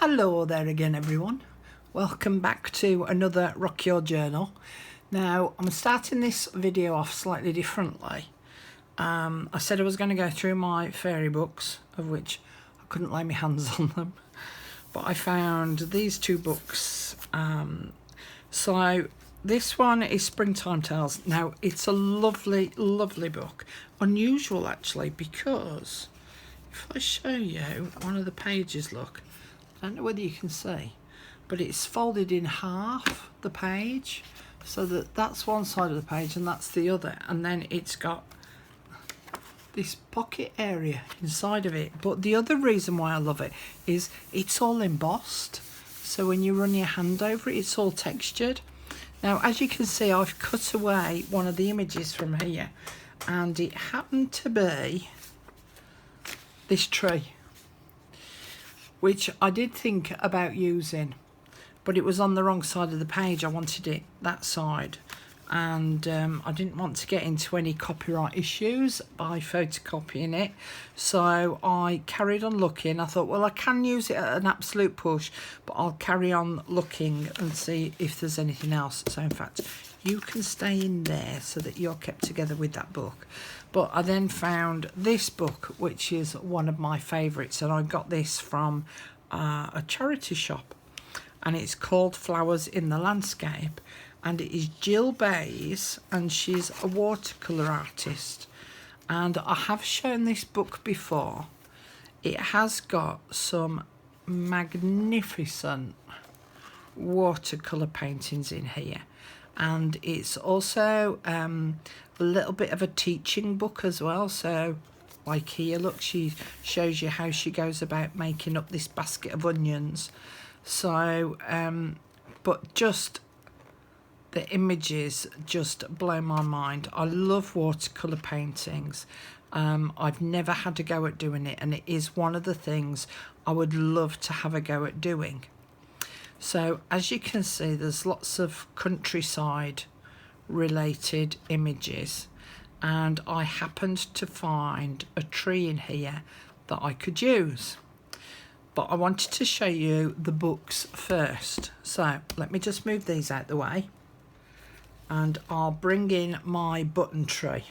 Hello there again, everyone. Welcome back to another Rock Your Journal. Now, I'm starting this video off slightly differently. I said I was going to go through my fairy books, of which I couldn't lay my hands on them, but I found these two books. So this one is Springtime Tales. Now, it's a lovely, lovely book. Unusual, actually, because if I show you one of the pages, look, I don't know whether you can see, but it's folded in half, the page, so that that's one side of the page and that's the other, and then it's got this pocket area inside of it. But the other reason why I love it is it's all embossed, so when you run your hand over it, it's all textured. Now, as you can see, I've cut away one of the images from here, and it happened to be this tree, which I did think about using, but it was on the wrong side of the page. I wanted it that side, and I didn't want to get into any copyright issues by photocopying it, so I carried on looking. I thought, well, I can use it at an absolute push, but I'll carry on looking and see if there's anything else. So in fact, you can stay in there so that you're kept together with that book. But I then found this book, which is one of my favourites, and I got this from a charity shop, and it's called Flowers in the Landscape, and it is Jill Bays, and she's a watercolour artist, and I have shown this book before. It has got some magnificent watercolour paintings in here, and it's also a little bit of a teaching book as well. So like here, look, she shows you how she goes about making up this basket of onions. So but just the images just blow my mind. I love watercolour paintings. I've never had a go at doing it, and it is one of the things I would love to have a go at doing. So as you can see, there's lots of countryside related images, and I happened to find a tree in here that I could use, but I wanted to show you the books first. So let me just move these out the way, and I'll bring in my button tree.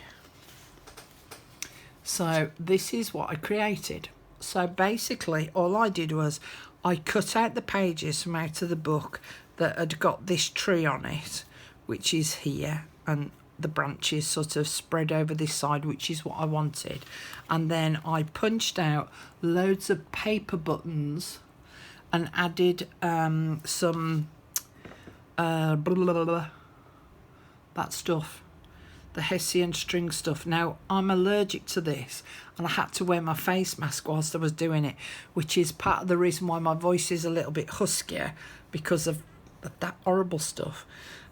So this is what I created. So basically all I did was I cut out the pages from out of the book that had got this tree on it, which is here, and the branches sort of spread over this side, which is what I wanted. And then I punched out loads of paper buttons and added some that stuff, the Hessian string stuff. Now, I'm allergic to this, and I had to wear my face mask whilst I was doing it, which is part of the reason why my voice is a little bit huskier, because of that horrible stuff.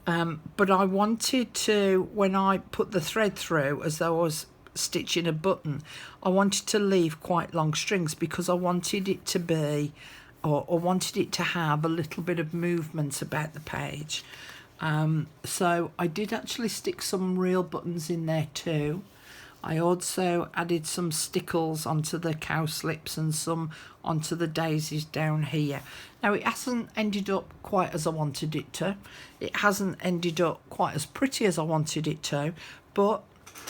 But I wanted to, when I put the thread through, as though I was stitching a button, I wanted to leave quite long strings, because I wanted it to be, or wanted it to have a little bit of movement about the page. So I did actually stick some real buttons in there too. I also added some stickles onto the cowslips and some onto the daisies down here. Now, it hasn't ended up quite as I wanted it to. It hasn't ended up quite as pretty as I wanted it to, but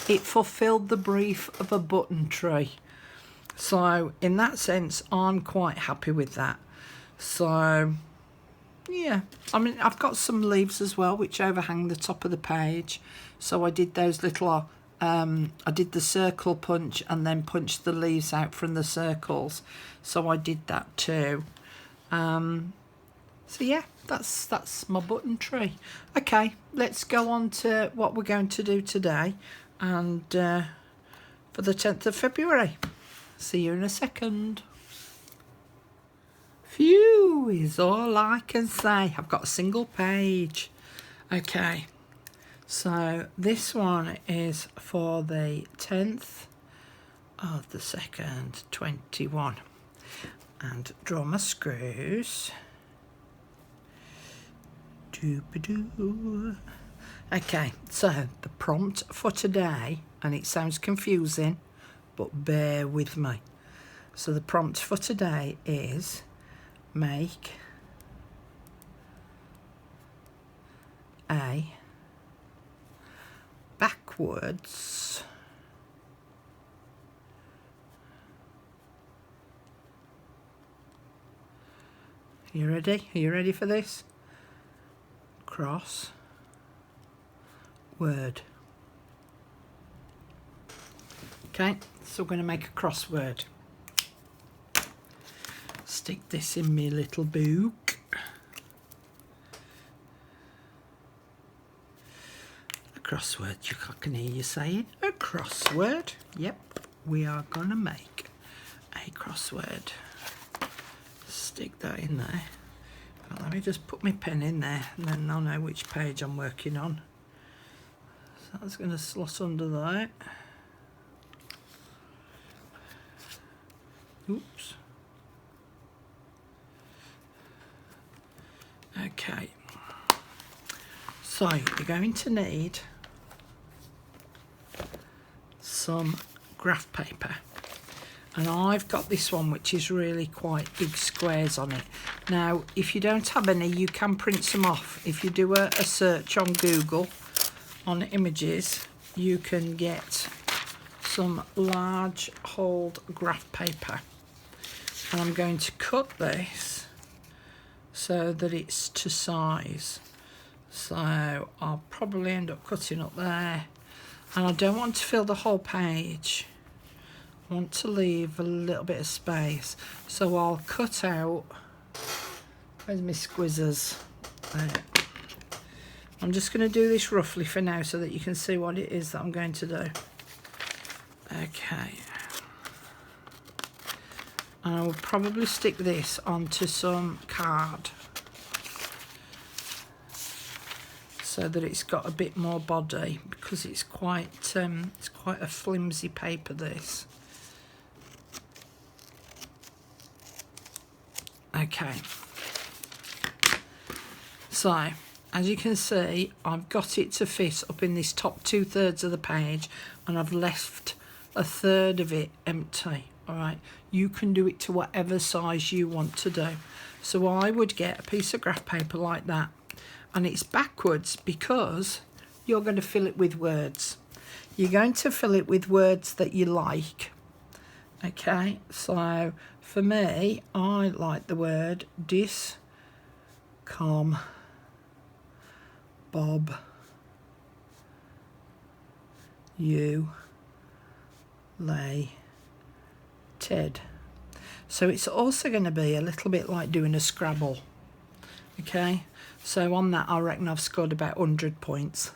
it fulfilled the brief of a button tree. So in that sense, I'm quite happy with that. So yeah, I mean, I've got some leaves as well which overhang the top of the page, so I did those little I did the circle punch and then punched the leaves out from the circles, so I did that too. So yeah, that's my button tree. Okay, let's go on to what we're going to do today, and for the 10th of February. See you in a second. Phew is all I can say. I've got a single page. Okay, so this one is for the 10th of the 2nd, 21. And draw my screws. Doo-ba-doo. Okay, so the prompt for today, and it sounds confusing, but bear with me. So the prompt for today is make a backwards you ready? Are you ready for this? Cross word. Okay, so we're going to make a crossword. Stick this in my little book. A crossword, I can hear you saying a crossword. Yep, we are going to make a crossword. Stick that in there. Well, let me just put my pen in there and then I'll know which page I'm working on. So that's going to slot under there. Oops. Okay. So you're going to need some graph paper. And I've got this one which is really quite big squares on it. Now if you don't have any, you can print some off. If you do a search on Google on images, you can get some large hold graph paper. And I'm going to cut this so that it's to size. So I'll probably end up cutting up there. And I don't want to fill the whole page. I want to leave a little bit of space, so I'll cut out, where's my squizzers? There. I'm just going to do this roughly for now so that you can see what it is that I'm going to do. Okay. And I will probably stick this onto some card so that it's got a bit more body, because it's quite a flimsy paper, this. Okay, so as you can see, I've got it to fit up in this top 2/3 of the page, and I've left 1/3 of it empty. All right, you can do it to whatever size you want to do. So I would get a piece of graph paper like that, and it's backwards because you're going to fill it with words. You're going to fill it with words that you like. Okay, so for me, I like the word discombobulated. So it's also going to be a little bit like doing a Scrabble. Okay, so on that I reckon I've scored about 100 points.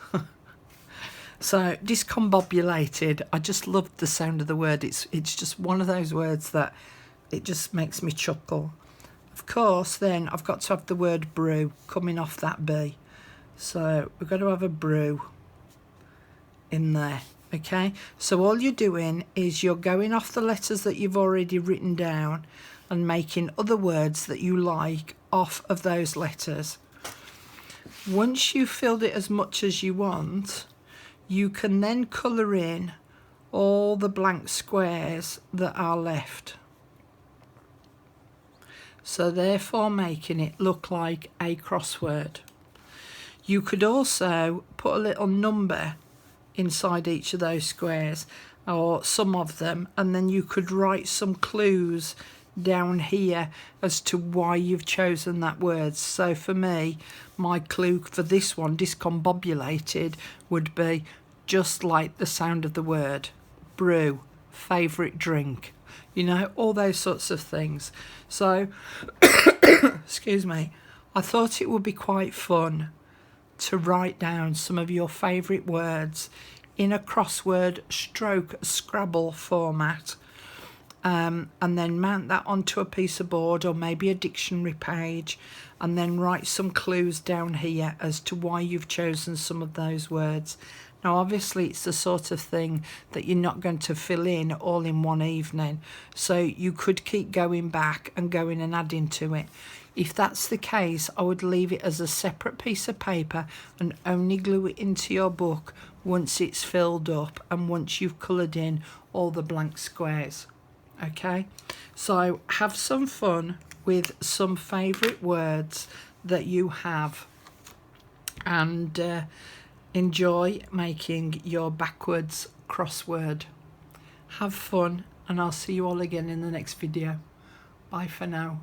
So discombobulated, I just love the sound of the word. It's just one of those words that it just makes me chuckle. Of course, then I've got to have the word brew coming off that B. So we've got to have a brew in there. Okay, so all you're doing is you're going off the letters that you've already written down and making other words that you like off of those letters. Once you've filled it as much as you want, you can then colour in all the blank squares that are left. So therefore making it look like a crossword. You could also put a little number inside each of those squares, or some of them, and then you could write some clues down here as to why you've chosen that word. So for me, my clue for this one, discombobulated, would be just like the sound of the word. Brew, favourite drink, you know, all those sorts of things. So excuse me, I thought it would be quite fun to write down some of your favourite words in a crossword stroke Scrabble format, and then mount that onto a piece of board or maybe a dictionary page, and then write some clues down here as to why you've chosen some of those words. Now obviously it's the sort of thing that you're not going to fill in all in one evening, so you could keep going back and going and adding to it. If that's the case, I would leave it as a separate piece of paper and only glue it into your book once it's filled up and once you've coloured in all the blank squares. Okay, so have some fun with some favourite words that you have, and enjoy making your backwards crossword. Have fun, and I'll see you all again in the next video. Bye for now.